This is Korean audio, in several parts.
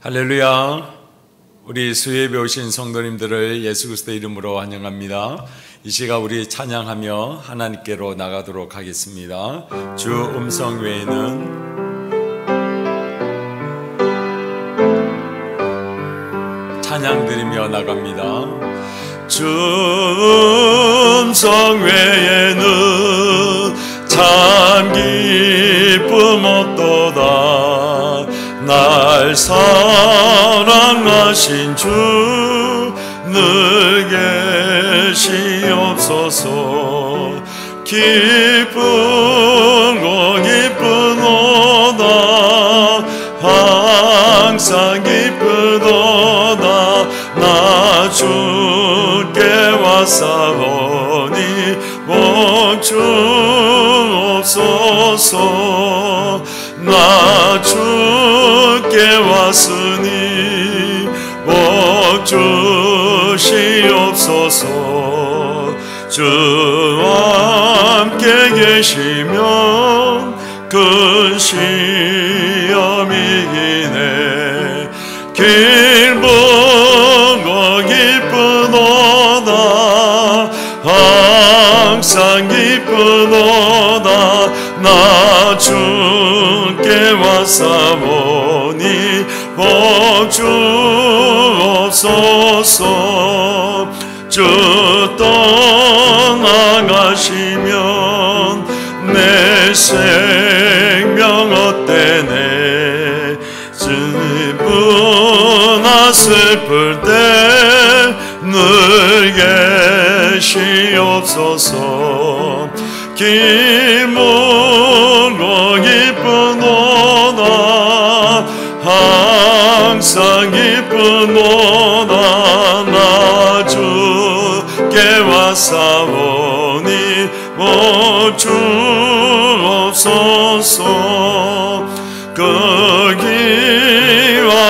할렐루야. 우리 수요예배 오신 성도님들을 예수 그리스도의 이름으로 환영합니다. 이 시간 우리 찬양하며 하나님께로 나가도록 하겠습니다. 주 음성 외에는 찬양 드리며 나갑니다. 주 음성 외에는 참 기쁨 없도다. 날 사랑하신 주 늘 계시옵소서. 기쁜 기쁘도다. 항상 기쁘도다. 나 주께 왔사오니 복 주옵소서. 나 주께 왔으니 복 주시옵소서. 주와 함께 계시면 큰 시험이 이기네. 길 보고 기쁘도다. 항상 기쁘도다. 나 주께 왔사오니 복 주옵소서. 주 떠나가시면 내 생명 헛되네. 슬프나 슬플 때 늘 계시옵소서. 기쁘고 기쁘도다. 항상 기쁘도다. 나 주께 왔사오니 복 주옵소서. 거기와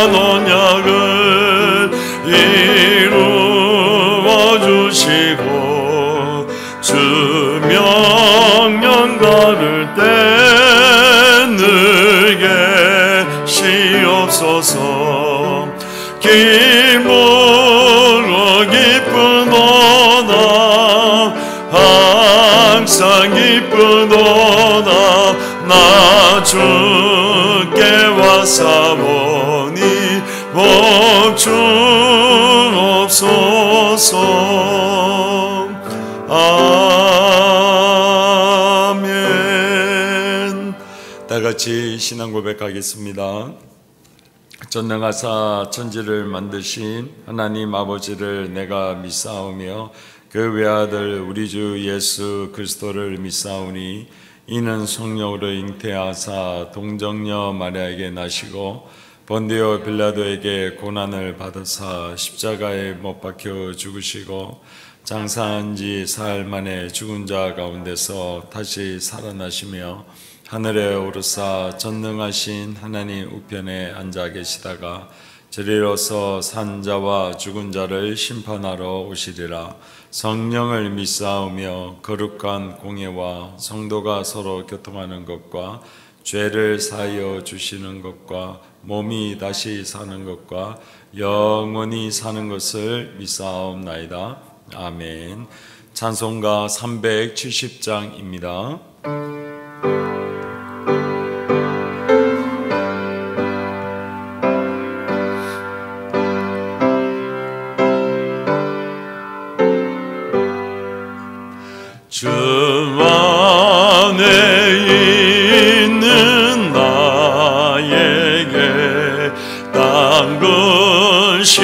논약을 이루어 주시고 주 명령 따를 때 늘 계시옵소서. 기쁘고 기쁘도다. 항상 기쁘도다. 나 주께 왔사오니 복 주옵소서. 아멘. 다같이 신앙 고백하겠습니다. 전능하사 천지를 만드신 하나님 아버지를 내가 믿사오며 그 외아들 우리 주 예수 그리스도를 믿사오니 이는 성령으로 잉태하사 동정녀 마리아에게 나시고 본디오 빌라도에게 고난을 받으사 십자가에 못 박혀 죽으시고 장사한 지 사흘 만에 죽은 자 가운데서 다시 살아나시며 하늘에 오르사 전능하신 하나님 우편에 앉아 계시다가 저리로서 산 자와 죽은 자를 심판하러 오시리라. 성령을 믿사오며 거룩한 공예와 성도가 서로 교통하는 것과 죄를 사하여 주시는 것과 몸이 다시 사는 것과 영원히 사는 것을 믿사옵나이다. 아멘. 찬송가 370장입니다. 주 안에 있는 나에게 당근심이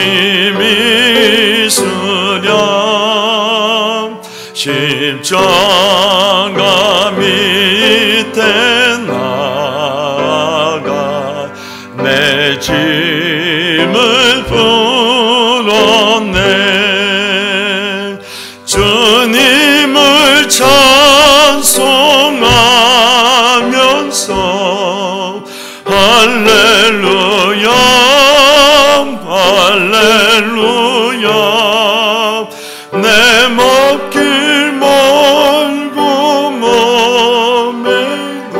있으랴. 십자가 밑에 나가 내 짐을 풀었네. 주님을 찬송하면서 할렐루야 할렐루야. 내 먹길 멀고 머매고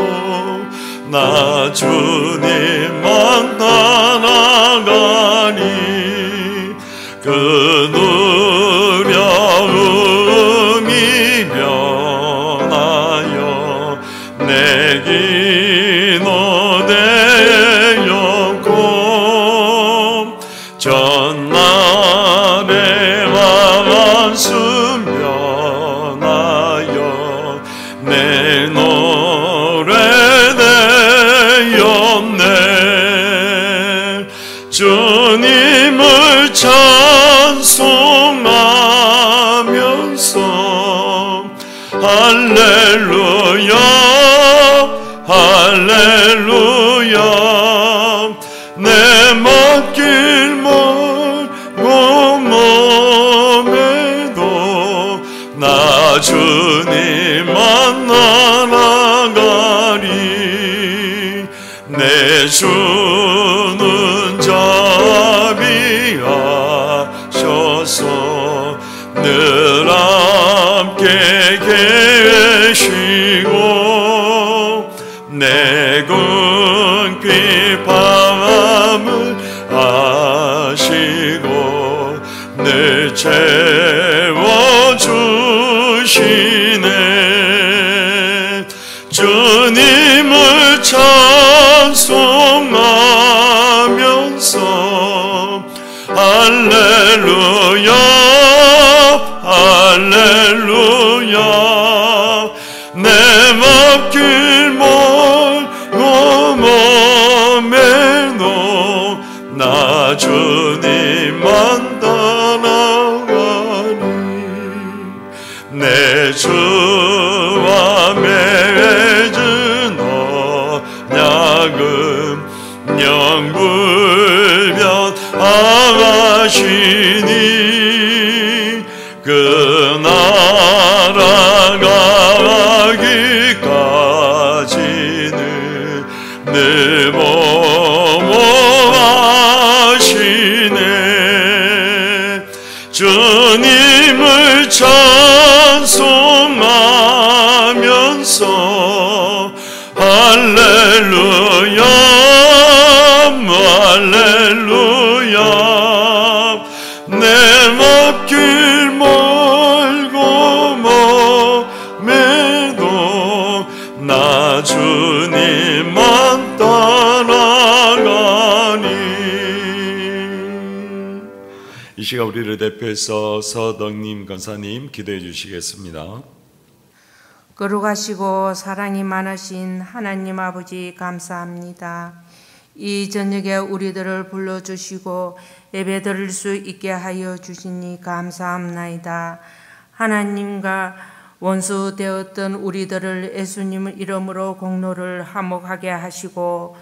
나 주님만 따라가 나가리 그 두려움이 변하여 내 기도 되었고 전날의 한숨 변하여 내 노래 되었네. 주님을 찬송하면서 할렐루야 할렐루야 내 맡길 멀고 몸에도 나 주님 만나 나가리 내 주는 자비하셔서 늘 함께 계시고 내 궁핍함을 아시고 늘 채워주시네. 주님을 찬송하면서 할렐루야 할렐루야 내 맡길 멀고 몸에도 나 주님만 따라가리 내 주와 맺은 언약은 영불변하시니 그 나라가 가기까지는 늘 보호하시네. 주님을 찬송하면서 할렐루야 할렐루야 내 맡길 멀고 몸에도 나 주님만 따라가니. 이 시간 우리를 대표해서 서덕님 권사님 기도해 주시겠습니다. 거룩하시고 사랑이 많으신 하나님 아버지 감사합니다. 이 저녁에 우리들을 불러주시고 예배 드릴 수 있게 하여 주시니 감사합나이다. 하나님과 원수 되었던 우리들을 예수님 이름으로 공로를 화목하게 하시고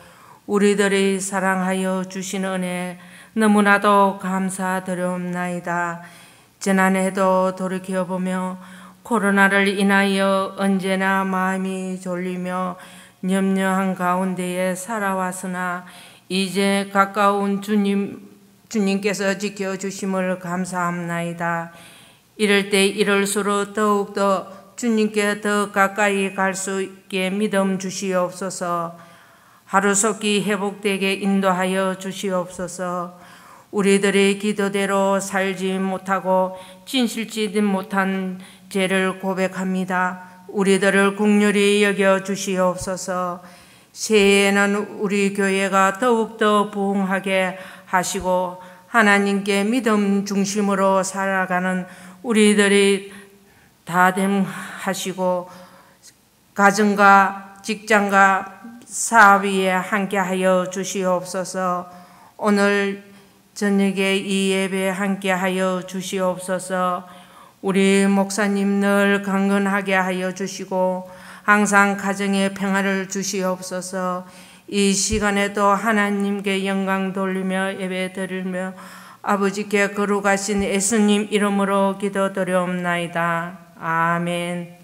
우리들이 사랑하여 주신 은혜 너무나도 감사드리옵나이다. 지난해도 돌이켜보며 코로나를 인하여 언제나 마음이 졸리며 염려한 가운데에 살아왔으나 이제 가까운 주님께서 지켜주심을 감사합나이다. 이럴 때 이럴수록 더욱더 주님께 더 가까이 갈 수 있게 믿음 주시옵소서. 하루속히 회복되게 인도하여 주시옵소서. 우리들의 기도대로 살지 못하고 진실치 못한 죄를 고백합니다. 우리들을 긍휼히 여겨 주시옵소서. 새해에는 우리 교회가 더욱더 부흥하게 하시고 하나님께 믿음 중심으로 살아가는 우리들이 다 됨 하시고 가정과 직장과 사업 위에 함께하여 주시옵소서. 오늘 저녁에 이 예배에 함께하여 주시옵소서. 우리 목사님 늘 강건하게 하여 주시고 항상 가정에 평안을 주시옵소서. 이 시간에도 하나님께 영광 돌리며 예배 드리며 아버지께 거룩하신 예수님 이름으로 기도드리옵나이다. 아멘.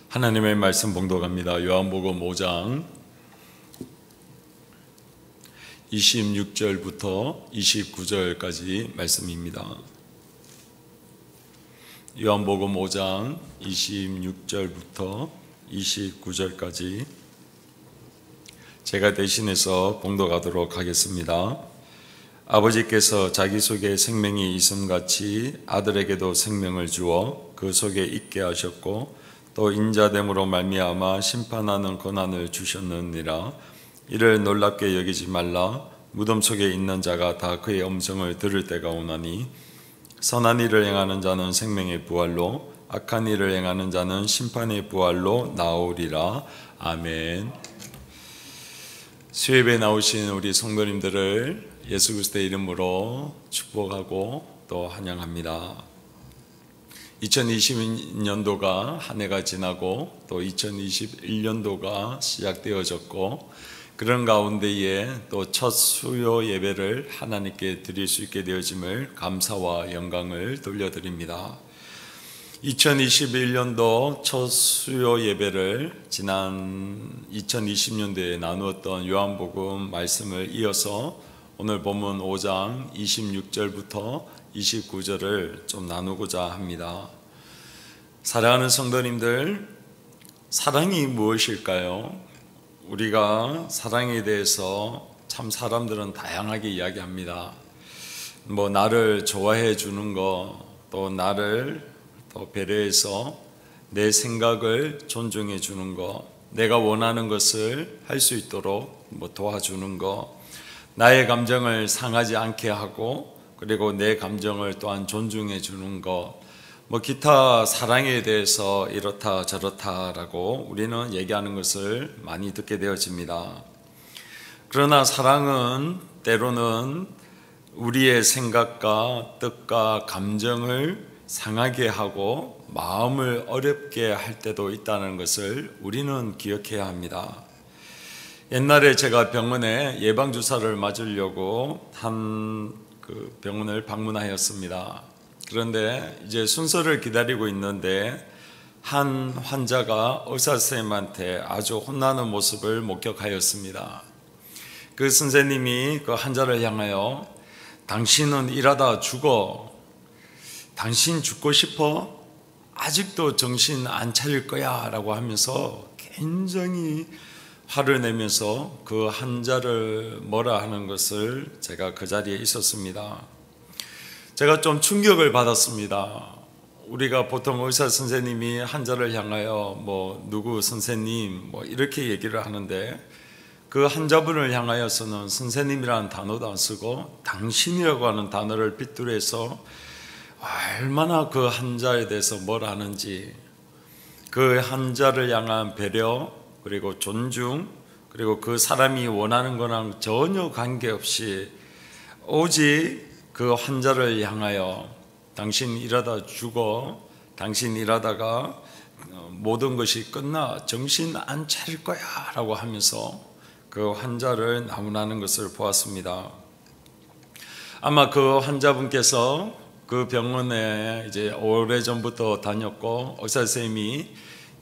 하나님의 말씀 봉독합니다. 요한복음 5장 26절부터 29절까지 말씀입니다. 요한복음 5장 26절부터 29절까지 제가 대신해서 봉독하도록 하겠습니다. 아버지께서 자기 속에 생명이 있음같이 아들에게도 생명을 주어 그 속에 있게 하셨고 또 인자됨으로 말미암아 심판하는 권한을 주셨느니라. 이를 놀랍게 여기지 말라. 무덤 속에 있는 자가 다 그의 음성을 들을 때가 오나니 선한 일을 행하는 자는 생명의 부활로 악한 일을 행하는 자는 심판의 부활로 나오리라. 아멘. 수예배에 나오신 우리 성도님들을 예수 그리스도의 이름으로 축복하고 또 환영합니다. 2020년도가 한 해가 지나고 또 2021년도가 시작되어졌고 그런 가운데에 또 첫 수요 예배를 하나님께 드릴 수 있게 되어짐을 감사와 영광을 돌려드립니다. 2021년도 첫 수요 예배를 지난 2020년도에 나누었던 요한복음 말씀을 이어서 오늘 본문 5장 26절부터 29절을 좀 나누고자 합니다. 사랑하는 성도님들, 사랑이 무엇일까요? 우리가 사랑에 대해서 참 사람들은 다양하게 이야기합니다. 나를 좋아해 주는 거, 또 나를 또 배려해서 내 생각을 존중해 주는 거, 내가 원하는 것을 할 수 있도록 도와주는 거, 나의 감정을 상하지 않게 하고 그리고 내 감정을 또한 존중해 주는 거, 기타 사랑에 대해서 이렇다 저렇다라고 우리는 얘기하는 것을 많이 듣게 되어집니다. 그러나 사랑은 때로는 우리의 생각과 뜻과 감정을 상하게 하고 마음을 어렵게 할 때도 있다는 것을 우리는 기억해야 합니다. 옛날에 제가 병원에 예방주사를 맞으려고 한 그 병원을 방문하였습니다. 그런데 이제 순서를 기다리고 있는데 한 환자가 의사선생님한테 아주 혼나는 모습을 목격하였습니다. 그 선생님이 그 환자를 향하여 당신은 일하다 죽어. 당신 죽고 싶어? 아직도 정신 안 차릴 거야 라고 하면서 굉장히 화를 내면서 그 환자를 뭐라 하는 것을 제가 그 자리에 있었습니다. 제가 좀 충격을 받았습니다. 우리가 보통 의사 선생님이 환자를 향하여 누구 선생님 이렇게 얘기를 하는데 그 환자분을 향하여서는 선생님이라는 단어도 안 쓰고 당신이라고 하는 단어를 빗두르해서 얼마나 그 환자에 대해서 뭐라 하는지, 그 환자를 향한 배려 그리고 존중, 그리고 그 사람이 원하는 거랑 전혀 관계없이 오직 그 환자를 향하여 당신 일하다 죽어, 당신 일하다가 모든 것이 끝나 정신 안 차릴 거야 라고 하면서 그 환자를 나무라는 것을 보았습니다. 아마 그 환자분께서 그 병원에 이제 오래전부터 다녔고 의사 선생님이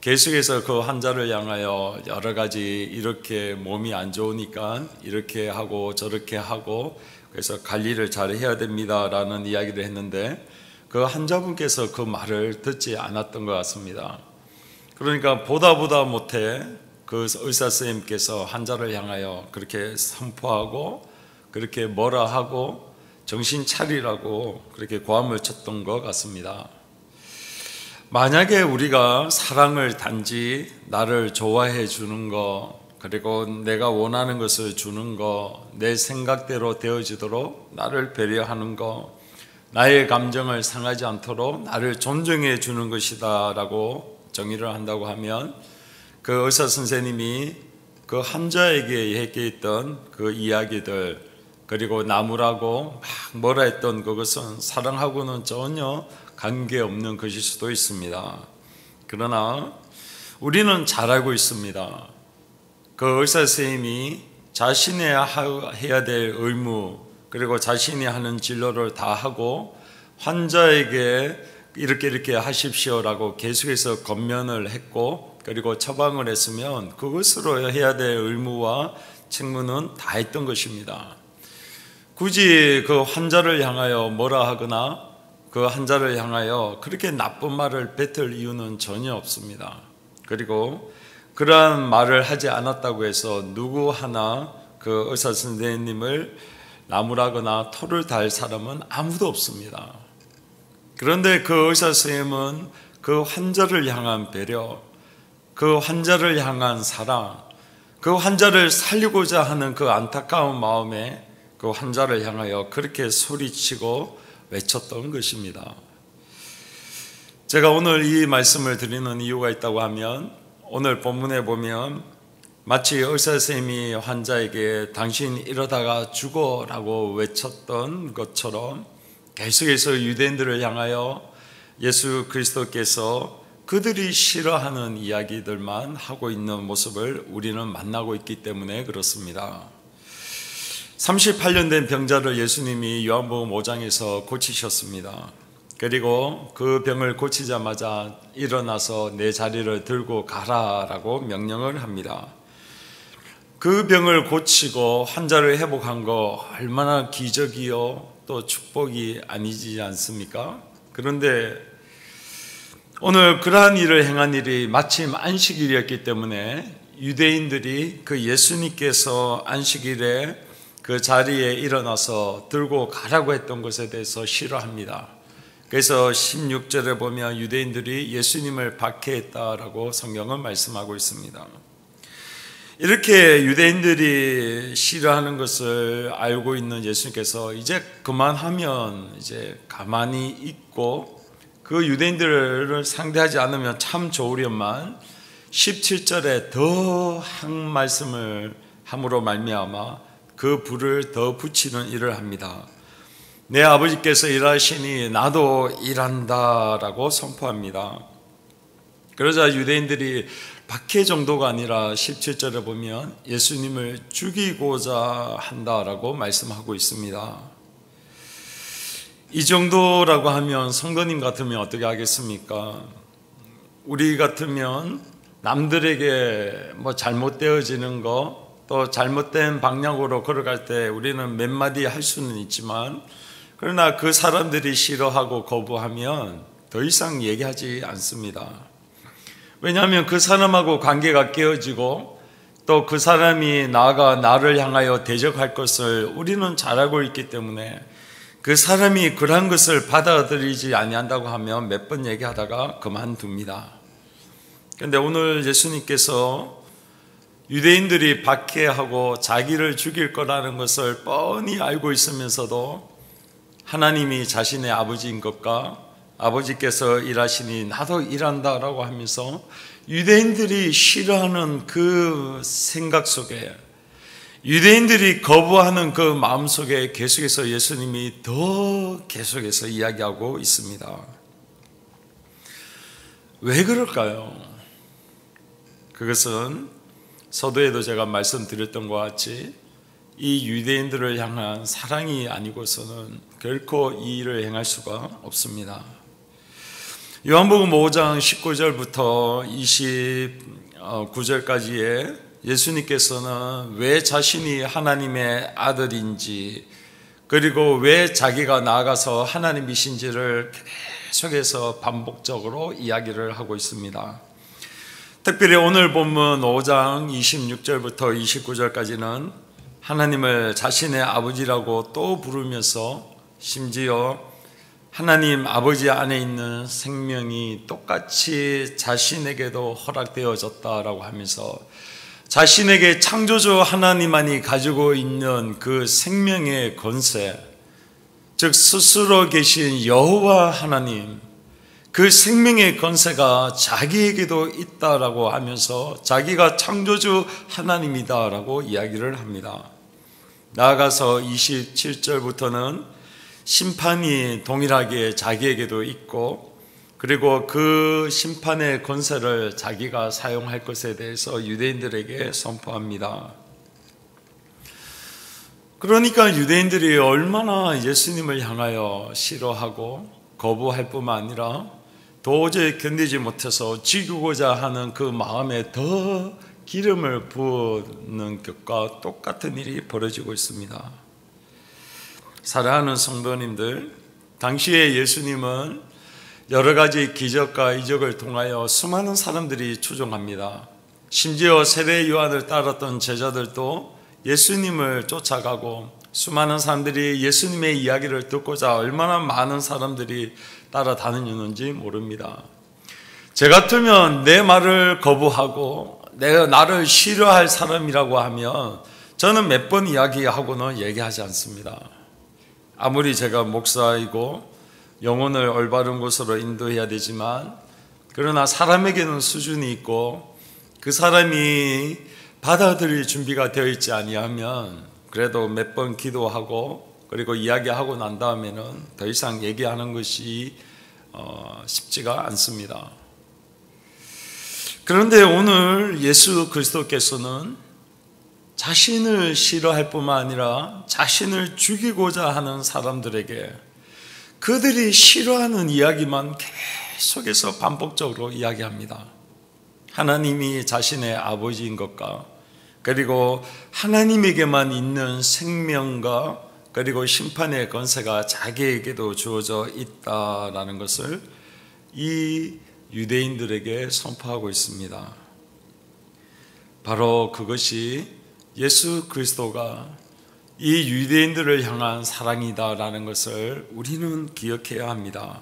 계속해서 그 환자를 향하여 여러 가지 이렇게 몸이 안 좋으니까 이렇게 하고 저렇게 하고 그래서 관리를 잘 해야 됩니다 라는 이야기를 했는데 그 환자분께서 그 말을 듣지 않았던 것 같습니다. 그러니까 보다 못해 그 의사 선생님께서 환자를 향하여 그렇게 선포하고 그렇게 뭐라 하고 정신 차리라고 그렇게 고함을 쳤던 것 같습니다. 만약에 우리가 사랑을 단지 나를 좋아해 주는 거, 그리고 내가 원하는 것을 주는 거, 내 생각대로 되어지도록 나를 배려하는 거, 나의 감정을 상하지 않도록 나를 존중해 주는 것이다 라고 정의를 한다고 하면 그 의사 선생님이 그 환자에게 얘기했던 그 이야기들, 그리고 나무라고 막 뭐라 했던 그것은 사랑하고는 전혀 관계없는 것일 수도 있습니다. 그러나 우리는 잘 알고 있습니다. 그 의사 선생님이 자신이 해야 될 의무, 그리고 자신이 하는 진료를 다 하고 환자에게 이렇게 하십시오라고 계속해서 권면을 했고 그리고 처방을 했으면 그것으로 해야 될 의무와 책무는 다했던 것입니다. 굳이 그 환자를 향하여 뭐라 하거나 그 환자를 향하여 그렇게 나쁜 말을 뱉을 이유는 전혀 없습니다. 그리고 그러한 말을 하지 않았다고 해서 누구 하나 그 의사 선생님을 나무라거나 토를 달 사람은 아무도 없습니다. 그런데 그 의사 선생님은 그 환자를 향한 배려, 그 환자를 향한 사랑, 그 환자를 살리고자 하는 그 안타까운 마음에 그 환자를 향하여 그렇게 소리치고 외쳤던 것입니다. 제가 오늘 이 말씀을 드리는 이유가 있다고 하면 오늘 본문에 보면 마치 의사 선생님이 환자에게 당신 이러다가 죽어라고 외쳤던 것처럼 계속해서 유대인들을 향하여 예수 그리스도께서 그들이 싫어하는 이야기들만 하고 있는 모습을 우리는 만나고 있기 때문에 그렇습니다. 38년 된 병자를 예수님이 요한복음 5장에서 고치셨습니다. 그리고 그 병을 고치자마자 일어나서 내 자리를 들고 가라라고 명령을 합니다. 그 병을 고치고 환자를 회복한 거 얼마나 기적이요 또 축복이 아니지 않습니까? 그런데 오늘 그러한 일을 행한 일이 마침 안식일이었기 때문에 유대인들이 그 예수님께서 안식일에 그 자리에 일어나서 들고 가라고 했던 것에 대해서 싫어합니다. 그래서 16절에 보면 유대인들이 예수님을 박해했다라고 성경은 말씀하고 있습니다. 이렇게 유대인들이 싫어하는 것을 알고 있는 예수님께서 이제 그만하면 이제 가만히 있고 그 유대인들을 상대하지 않으면 참 좋으련만 17절에 더 한 말씀을 함으로 말미암아 그 불을 더 붙이는 일을 합니다. 내 아버지께서 일하시니 나도 일한다라고 선포합니다. 그러자 유대인들이 박해 정도가 아니라 17절에 보면 예수님을 죽이고자 한다라고 말씀하고 있습니다. 이 정도라고 하면 성도님 같으면 어떻게 하겠습니까? 우리 같으면 남들에게 뭐 잘못되어지는 거 또 잘못된 방향으로 걸어갈 때 우리는 몇 마디 할 수는 있지만 그러나 그 사람들이 싫어하고 거부하면 더 이상 얘기하지 않습니다. 왜냐하면 그 사람하고 관계가 깨어지고 또 그 사람이 나아가 나를 향하여 대적할 것을 우리는 잘 알고 있기 때문에 그 사람이 그러한 것을 받아들이지 아니한다고 하면 몇 번 얘기하다가 그만둡니다. 그런데 오늘 예수님께서 유대인들이 박해하고 자기를 죽일 거라는 것을 뻔히 알고 있으면서도 하나님이 자신의 아버지인 것과 아버지께서 일하시니 나도 일한다라고 하면서 유대인들이 싫어하는 그 생각 속에 유대인들이 거부하는 그 마음 속에 계속해서 예수님이 더 계속해서 이야기하고 있습니다. 왜 그럴까요? 그것은 서두에도 제가 말씀드렸던 것 같이 이 유대인들을 향한 사랑이 아니고서는 결코 이 일을 행할 수가 없습니다. 요한복음 5장 19절부터 29절까지에 예수님께서는 왜 자신이 하나님의 아들인지 그리고 왜 자기가 나아가서 하나님이신지를 계속해서 반복적으로 이야기를 하고 있습니다. 특별히 오늘 본문 5장 26절부터 29절까지는 하나님을 자신의 아버지라고 또 부르면서 심지어 하나님 아버지 안에 있는 생명이 똑같이 자신에게도 허락되어졌다라고 하면서 자신에게 창조주 하나님만이 가지고 있는 그 생명의 권세, 즉 스스로 계신 여호와 하나님, 그 생명의 권세가 자기에게도 있다라고 하면서 자기가 창조주 하나님이다라고 이야기를 합니다. 나아가서 27절부터는 심판이 동일하게 자기에게도 있고 그리고 그 심판의 권세를 자기가 사용할 것에 대해서 유대인들에게 선포합니다. 그러니까 유대인들이 얼마나 예수님을 향하여 싫어하고 거부할 뿐만 아니라 도저히 견디지 못해서 죽이고자 하는 그 마음에 더 기름을 부는 것과 똑같은 일이 벌어지고 있습니다. 사랑하는 성도님들, 당시에 예수님은 여러 가지 기적과 이적을 통하여 수많은 사람들이 추종합니다. 심지어 세례 요한을 따랐던 제자들도 예수님을 쫓아가고 수많은 사람들이 예수님의 이야기를 듣고자 얼마나 많은 사람들이 따라다니는지 모릅니다. 제 같으면 내 말을 거부하고 내가 나를 싫어할 사람이라고 하면 저는 몇 번 이야기하고는 얘기하지 않습니다. 아무리 제가 목사이고 영혼을 올바른 곳으로 인도해야 되지만, 그러나 사람에게는 수준이 있고 그 사람이 받아들일 준비가 되어 있지 아니하면 그래도 몇 번 기도하고 그리고 이야기하고 난 다음에는 더 이상 얘기하는 것이 쉽지가 않습니다. 그런데 오늘 예수 그리스도께서는 자신을 싫어할 뿐만 아니라 자신을 죽이고자 하는 사람들에게 그들이 싫어하는 이야기만 계속해서 반복적으로 이야기합니다. 하나님이 자신의 아버지인 것과 그리고 하나님에게만 있는 생명과 그리고 심판의 권세가 자기에게도 주어져 있다라는 것을 이 유대인들에게 선포하고 있습니다. 바로 그것이 예수 그리스도가 이 유대인들을 향한 사랑이다라는 것을 우리는 기억해야 합니다.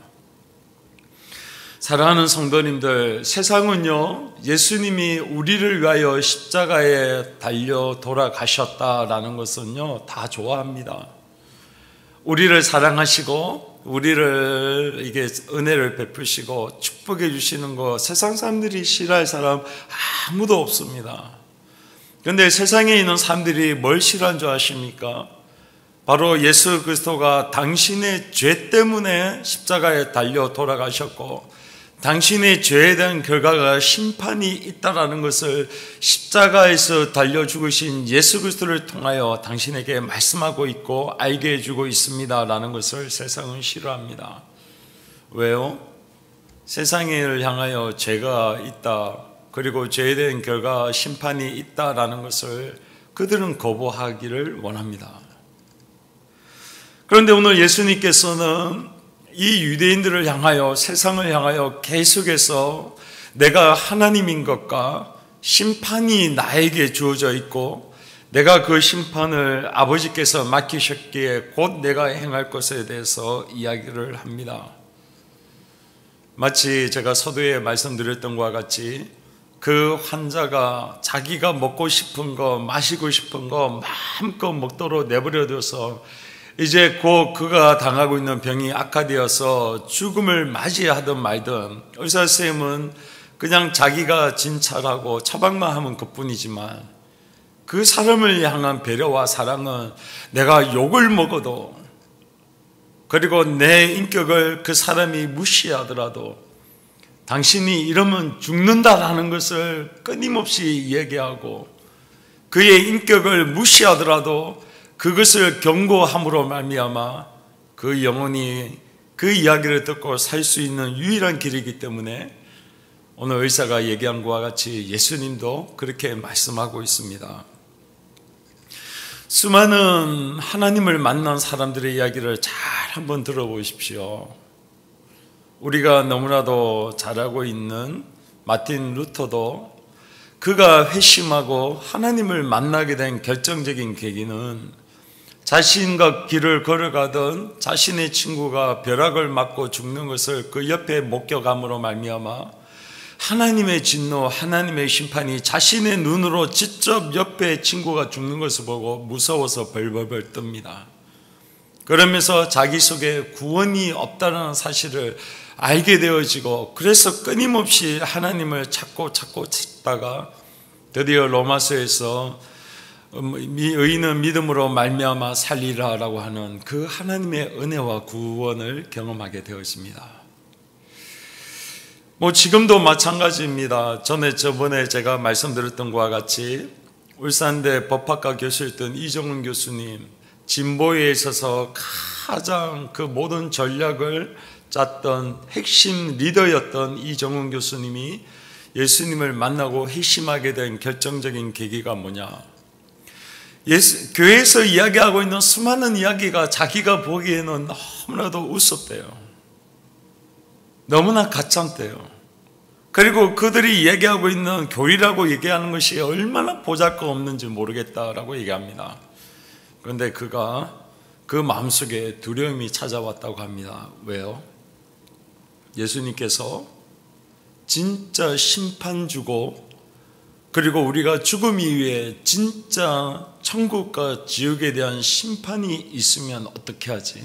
사랑하는 성도님들, 세상은요, 예수님이 우리를 위하여 십자가에 달려 돌아가셨다라는 것은요, 다 좋아합니다. 우리를 사랑하시고 우리를 이게 은혜를 베푸시고 축복해 주시는 거 세상 사람들이 싫어할 사람 아무도 없습니다. 그런데 세상에 있는 사람들이 뭘 싫어한 줄 아십니까? 바로 예수 그리스도가 당신의 죄 때문에 십자가에 달려 돌아가셨고 당신의 죄에 대한 결과가 심판이 있다라는 것을 십자가에서 달려 죽으신 예수 그리스도를 통하여 당신에게 말씀하고 있고 알게 해주고 있습니다라는 것을 세상은 싫어합니다. 왜요? 세상을 향하여 죄가 있다, 그리고 죄에 대한 결과 심판이 있다라는 것을 그들은 거부하기를 원합니다. 그런데 오늘 예수님께서는 이 유대인들을 향하여, 세상을 향하여 계속해서 내가 하나님인 것과 심판이 나에게 주어져 있고 내가 그 심판을 아버지께서 맡기셨기에 곧 내가 행할 것에 대해서 이야기를 합니다. 마치 제가 서두에 말씀드렸던 것과 같이 그 환자가 자기가 먹고 싶은 거, 마시고 싶은 거 마음껏 먹도록 내버려둬서 이제 곧 그가 당하고 있는 병이 악화되어서 죽음을 맞이하든 말든 의사 선생님은 그냥 자기가 진찰하고 처방만 하면 그뿐이지만 그 사람을 향한 배려와 사랑은 내가 욕을 먹어도 그리고 내 인격을 그 사람이 무시하더라도 당신이 이러면 죽는다라는 것을 끊임없이 얘기하고 그의 인격을 무시하더라도 그것을 경고함으로 말미암아 그 영혼이 그 이야기를 듣고 살 수 있는 유일한 길이기 때문에 오늘 의사가 얘기한 것과 같이 예수님도 그렇게 말씀하고 있습니다. 수많은 하나님을 만난 사람들의 이야기를 잘 한번 들어보십시오. 우리가 너무나도 잘 알고 있는 마틴 루터도 그가 회심하고 하나님을 만나게 된 결정적인 계기는 자신과 길을 걸어가던 자신의 친구가 벼락을 맞고 죽는 것을 그 옆에 목격함으로 말미암아 하나님의 진노, 하나님의 심판이 자신의 눈으로 직접 옆에 친구가 죽는 것을 보고 무서워서 벌벌벌 뜹니다. 그러면서 자기 속에 구원이 없다는 사실을 알게 되어지고 그래서 끊임없이 하나님을 찾고 찾다가 드디어 로마서에서 의인은 믿음으로 말미암아 살리라라고 하는 그 하나님의 은혜와 구원을 경험하게 되었습니다. 지금도 마찬가지입니다. 저번에 제가 말씀드렸던 것과 같이 울산대 법학과 교수였던 이정훈 교수님, 진보에 있어서 가장 그 모든 전략을 짰던 핵심 리더였던 이정훈 교수님이 예수님을 만나고 회심하게 된 결정적인 계기가 뭐냐? 교회에서 이야기하고 있는 수많은 이야기가 자기가 보기에는 너무나도 우습대요. 너무나 가짜대요. 그리고 그들이 얘기하고 있는 교리라고 얘기하는 것이 얼마나 보잘것없는지 모르겠다라고 얘기합니다. 그런데 그가 그 마음속에 두려움이 찾아왔다고 합니다. 왜요? 예수님께서 진짜 심판 주고 그리고 우리가 죽음 이후에 진짜 천국과 지옥에 대한 심판이 있으면 어떻게 하지?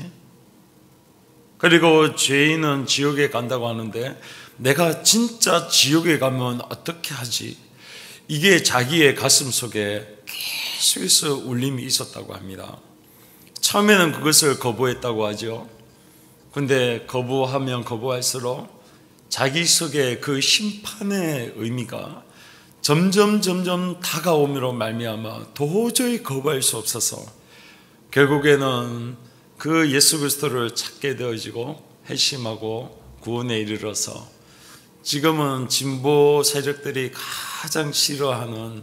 그리고 죄인은 지옥에 간다고 하는데 내가 진짜 지옥에 가면 어떻게 하지? 이게 자기의 가슴 속에 계속해서 울림이 있었다고 합니다. 처음에는 그것을 거부했다고 하죠. 근데 거부하면 거부할수록 자기 속에 그 심판의 의미가 점점 다가오므로 말미암아 도저히 거부할 수 없어서 결국에는 그 예수 그리스도를 찾게 되어지고 회심하고 구원에 이르러서 지금은 진보 세력들이 가장 싫어하는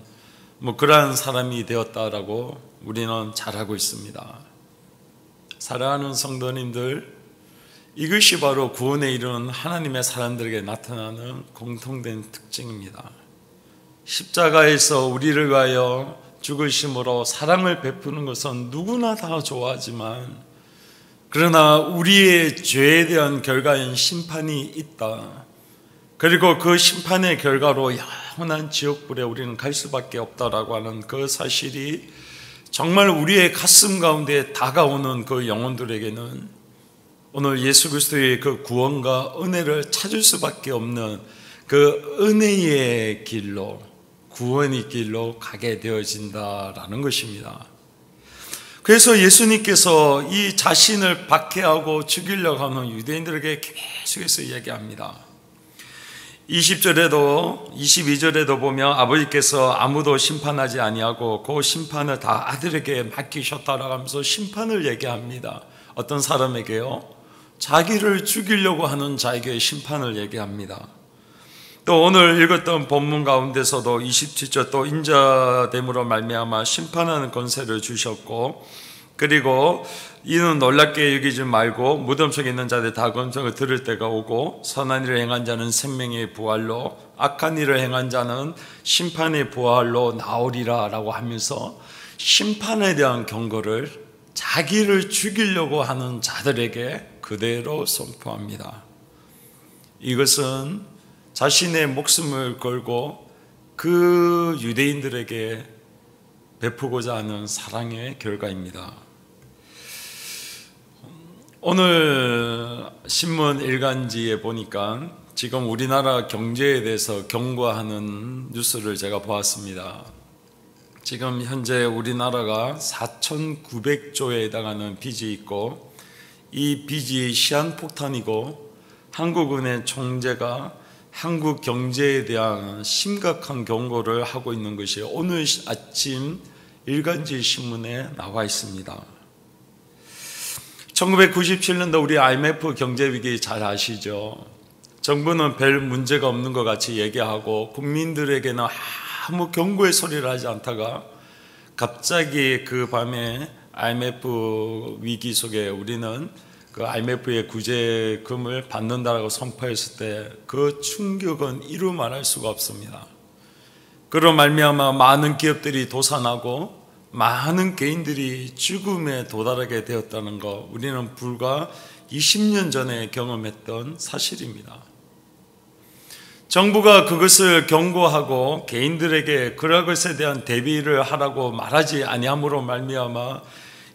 그러한 사람이 되었다라고 우리는 잘 알고 있습니다. 사랑하는 성도님들, 이것이 바로 구원에 이르는 하나님의 사람들에게 나타나는 공통된 특징입니다. 십자가에서 우리를 위하여 죽으심으로 사랑을 베푸는 것은 누구나 다 좋아하지만 그러나 우리의 죄에 대한 결과인 심판이 있다. 그리고 그 심판의 결과로 영원한 지옥불에 우리는 갈 수밖에 없다라고 하는 그 사실이 정말 우리의 가슴 가운데 다가오는 그 영혼들에게는 오늘 예수 그리스도의 그 구원과 은혜를 찾을 수밖에 없는 그 은혜의 길로, 구원의 길로 가게 되어진다라는 것입니다. 그래서 예수님께서 이 자신을 박해하고 죽이려고 하는 유대인들에게 계속해서 이야기합니다. 20절에도 22절에도 보면 아버지께서 아무도 심판하지 아니하고 그 심판을 다 아들에게 맡기셨다라고 하면서 심판을 얘기합니다. 어떤 사람에게요? 자기를 죽이려고 하는 자에게 심판을 얘기합니다. 또 오늘 읽었던 본문 가운데서도 27절 또 인자됨으로 말미암아 심판하는 권세를 주셨고 그리고 이는 놀랍게 여기지 말고 무덤 속에 있는 자들 다 검성을 들을 때가 오고 선한 일을 행한 자는 생명의 부활로 악한 일을 행한 자는 심판의 부활로 나오리라 라고 하면서 심판에 대한 경고를 자기를 죽이려고 하는 자들에게 그대로 선포합니다. 이것은 자신의 목숨을 걸고 그 유대인들에게 베푸고자 하는 사랑의 결과입니다. 오늘 신문 일간지에 보니까 지금 우리나라 경제에 대해서 경고하는 뉴스를 제가 보았습니다. 지금 현재 우리나라가 4,900조에 해당하는 빚이 있고 이 빚이 시한폭탄이고 한국은행 총재가 한국 경제에 대한 심각한 경고를 하고 있는 것이 오늘 아침 일간지 신문에 나와 있습니다. 1997년도 우리 IMF 경제위기 잘 아시죠? 정부는 별 문제가 없는 것 같이 얘기하고 국민들에게는 아무 경고의 소리를 하지 않다가 갑자기 그 밤에 IMF 위기 속에 우리는 그 IMF의 구제금을 받는다라고 선포했을 때 그 충격은 이루 말할 수가 없습니다. 그로 말미암아 많은 기업들이 도산하고 많은 개인들이 죽음에 도달하게 되었다는 것, 우리는 불과 20년 전에 경험했던 사실입니다. 정부가 그것을 경고하고 개인들에게 그런 것에 대한 대비를 하라고 말하지 아니함으로 말미암아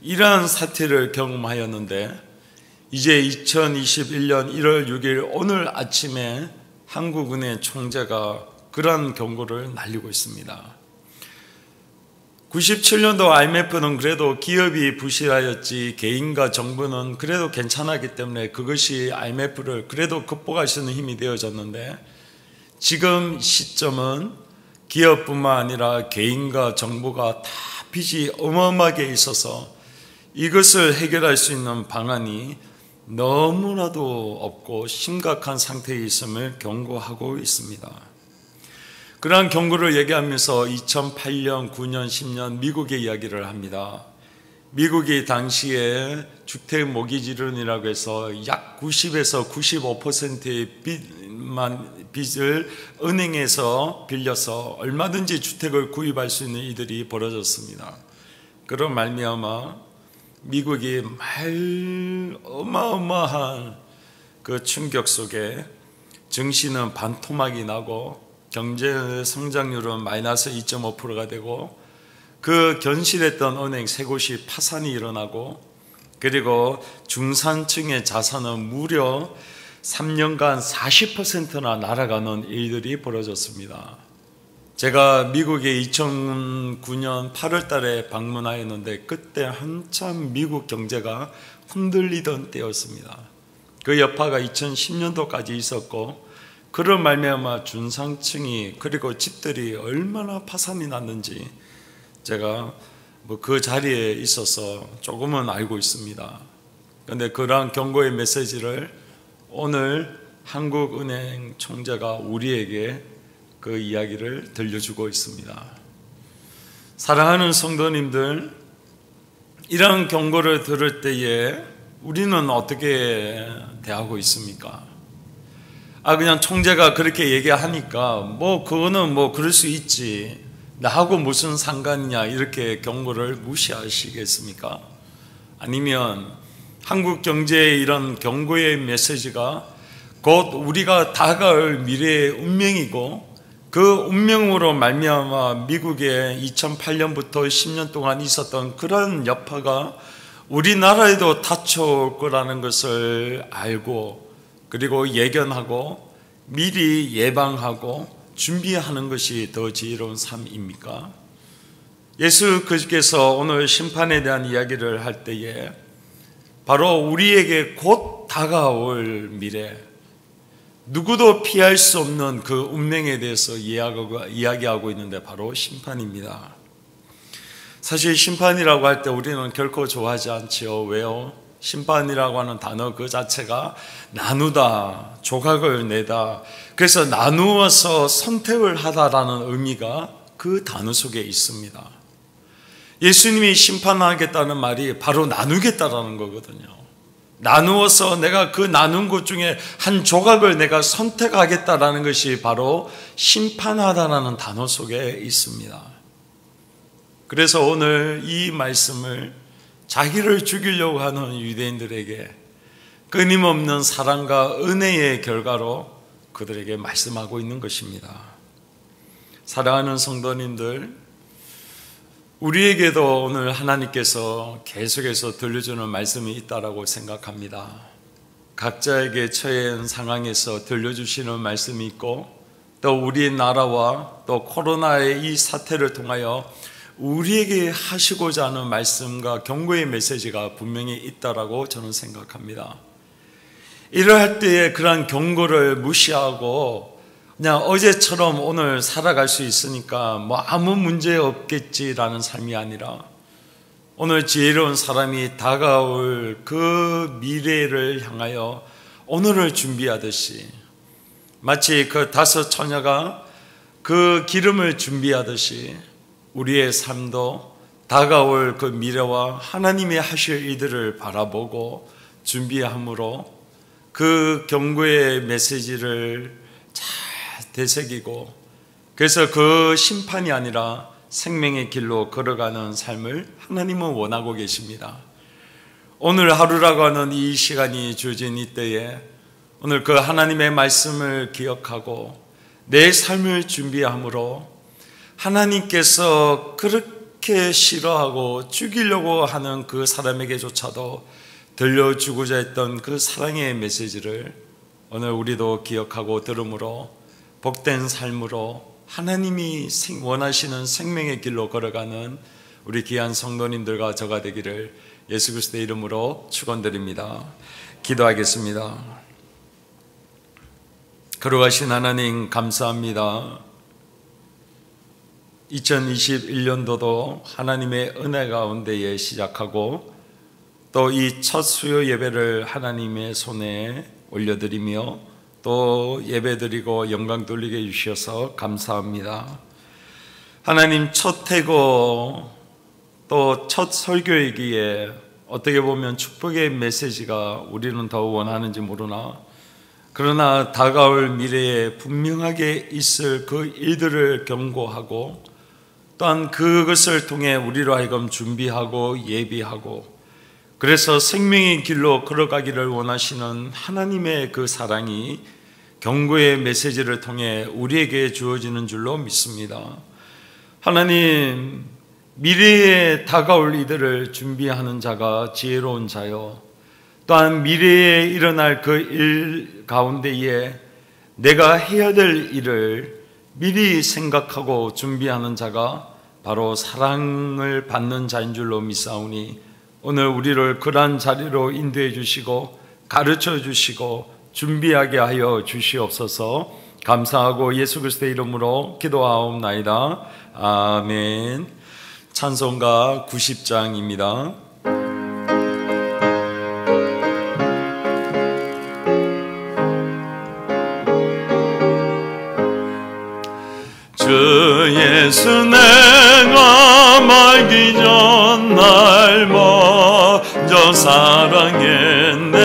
이러한 사태를 경험하였는데 이제 2021년 1월 6일 오늘 아침에 한국은행 총재가 그러한 경고를 날리고 있습니다. 97년도 IMF는 그래도 기업이 부실하였지 개인과 정부는 그래도 괜찮았기 때문에 그것이 IMF를 그래도 극복할 수 있는 힘이 되어졌는데 지금 시점은 기업뿐만 아니라 개인과 정부가 다 빚이 어마어마하게 있어서 이것을 해결할 수 있는 방안이 너무나도 없고 심각한 상태에 있음을 경고하고 있습니다. 그러한 경고를 얘기하면서 2008년, 9년, 10년 미국의 이야기를 합니다. 미국이 당시에 주택 모기지 론이라고 해서 약 90에서 95%의 빚을 은행에서 빌려서 얼마든지 주택을 구입할 수 있는 일들이 벌어졌습니다. 그런 말미암아 미국이 어마어마한 그 충격 속에 증시는 반토막이 나고 경제 성장률은 마이너스 2.5%가 되고 그 견실했던 은행 세 곳이 파산이 일어나고 그리고 중산층의 자산은 무려 3년간 40%나 날아가는 일들이 벌어졌습니다. 제가 미국에 2009년 8월 달에 방문하였는데 그때 한참 미국 경제가 흔들리던 때였습니다. 그 여파가 2010년도까지 있었고 그런 말미암아 중산층이 그리고 집들이 얼마나 파산이 났는지 제가 그 자리에 있어서 조금은 알고 있습니다. 그런데 그러한 경고의 메시지를 오늘 한국은행 총재가 우리에게 그 이야기를 들려주고 있습니다. 사랑하는 성도님들, 이러한 경고를 들을 때에 우리는 어떻게 대하고 있습니까? 그냥 총재가 그렇게 얘기하니까 그거는 그럴 수 있지, 나하고 무슨 상관이냐, 이렇게 경고를 무시하시겠습니까? 아니면 한국 경제의 이런 경고의 메시지가 곧 우리가 다가올 미래의 운명이고 그 운명으로 말미암아 미국에 2008년부터 10년 동안 있었던 그런 여파가 우리나라에도 닥쳐올 거라는 것을 알고 그리고 예견하고 미리 예방하고 준비하는 것이 더 지혜로운 삶입니까? 예수 그리스도께서 오늘 심판에 대한 이야기를 할 때에 바로 우리에게 곧 다가올 미래, 누구도 피할 수 없는 그 운명에 대해서 이야기하고 있는데 바로 심판입니다. 사실 심판이라고 할 때 우리는 결코 좋아하지 않지요. 왜요? 심판이라고 하는 단어 그 자체가 나누다, 조각을 내다, 그래서 나누어서 선택을 하다라는 의미가 그 단어 속에 있습니다. 예수님이 심판하겠다는 말이 바로 나누겠다라는 거거든요. 나누어서 내가 그 나눈 것 중에 한 조각을 내가 선택하겠다라는 것이 바로 심판하다라는 단어 속에 있습니다. 그래서 오늘 이 말씀을 자기를 죽이려고 하는 유대인들에게 끊임없는 사랑과 은혜의 결과로 그들에게 말씀하고 있는 것입니다. 사랑하는 성도님들, 우리에게도 오늘 하나님께서 계속해서 들려주는 말씀이 있다라고 생각합니다. 각자에게 처한 상황에서 들려주시는 말씀이 있고 또 우리나라와 또 코로나의 이 사태를 통하여 우리에게 하시고자 하는 말씀과 경고의 메시지가 분명히 있다라고 저는 생각합니다. 이러할 때에 그러한 경고를 무시하고 그냥 어제처럼 오늘 살아갈 수 있으니까 아무 문제 없겠지라는 삶이 아니라 오늘 지혜로운 사람이 다가올 그 미래를 향하여 오늘을 준비하듯이 마치 그 5 처녀가 그 기름을 준비하듯이 우리의 삶도 다가올 그 미래와 하나님이 하실 일들을 바라보고 준비함으로 그 경고의 메시지를 잘 되새기고 그래서 그 심판이 아니라 생명의 길로 걸어가는 삶을 하나님은 원하고 계십니다. 오늘 하루라고 하는 이 시간이 주어진 이때에 오늘 그 하나님의 말씀을 기억하고 내 삶을 준비함으로 하나님께서 그렇게 싫어하고 죽이려고 하는 그 사람에게조차도 들려주고자 했던 그 사랑의 메시지를 오늘 우리도 기억하고 들음으로 복된 삶으로 하나님이 원하시는 생명의 길로 걸어가는 우리 귀한 성도님들과 저가 되기를 예수 그리스도의 이름으로 축원드립니다. 기도하겠습니다. 거룩하신 하나님 감사합니다. 2021년도도 하나님의 은혜 가운데에 시작하고 또 이 첫 수요 예배를 하나님의 손에 올려드리며 또 예배드리고 영광 돌리게 해주셔서 감사합니다. 하나님, 첫 해고 또 첫 설교이기에 어떻게 보면 축복의 메시지가 우리는 더 원하는지 모르나, 그러나 다가올 미래에 분명하게 있을 그 일들을 경고하고 또한 그것을 통해 우리로 하여금 준비하고 예비하고, 그래서 생명의 길로 걸어가기를 원하시는 하나님의 그 사랑이 경고의 메시지를 통해 우리에게 주어지는 줄로 믿습니다. 하나님, 미래에 다가올 이들을 준비하는 자가 지혜로운 자요, 또한 미래에 일어날 그 일 가운데에 내가 해야 될 일을 미리 생각하고 준비하는 자가 바로 사랑을 받는 자인 줄로 믿사오니, 오늘 우리를 그러한 자리로 인도해 주시고 가르쳐 주시고 준비하게 하여 주시옵소서. 감사하고 예수 그리스도의 이름으로 기도하옵나이다. 아멘. 찬송가 90장입니다. 주 예수 내가 말기 전 날 먼저 사랑했네.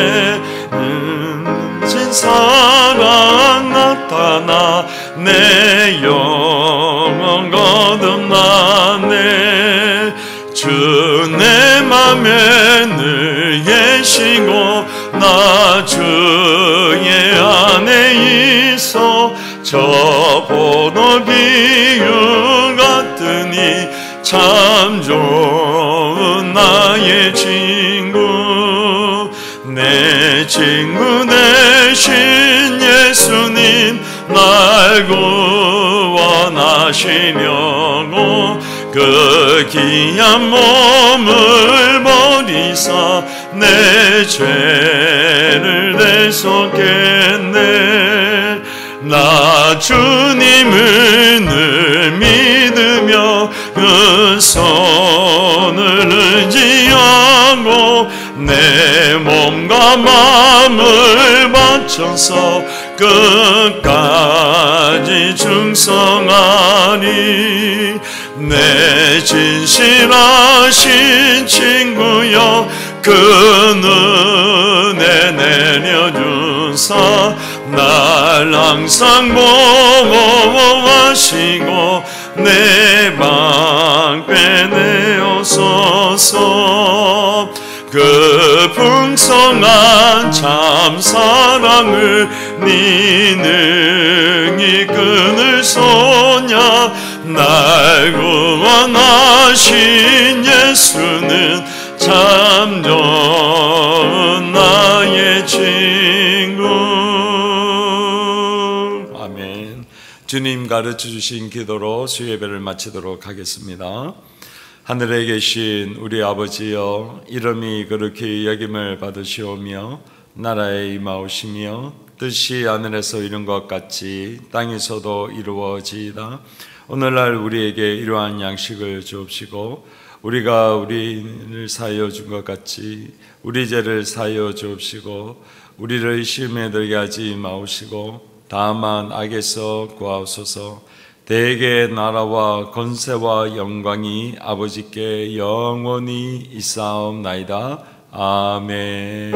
진 사랑 나타나 내 영혼 거듭나네. 주 내 맘에 늘 계시고 나 주의 안에 있어. 저 보도 비유 같으니 참 좋은 나의 친구. 내 친구 되신 예수님 날 구원하시려고 그 귀한 몸을 버리사 내 죄를 대속했네. 나 주님을 늘 믿으며 그 손을 의지하고 내 몸과 마음을 바쳐서 끝까지 충성하리. 내 진실하신 친구여 그 눈에 내려주사 날 항상 보호하시고 내 방패 내어서서 그 풍성한 참 사랑을 네 능히 끊을 소냐. 날 구원하신 예수는 참 좋은 나의 친구. 아멘. 주님 가르쳐 주신 기도로 수예배를 마치도록 하겠습니다. 하늘에 계신 우리 아버지여, 이름이 그렇게 여김을 받으시오며 나라에 임하오시며 뜻이 하늘에서 이룬 것 같이 땅에서도 이루어지이다. 오늘날 우리에게 이러한 양식을 주옵시고 우리가 우리를 사하여 준 것 같이 우리 죄를 사하여 주옵시고 우리를 시험에 들게 하지 마옵시고 다만 악에서 구하옵소서. 대개 나라와 권세와 영광이 아버지께 영원히 있사옵나이다. 아멘.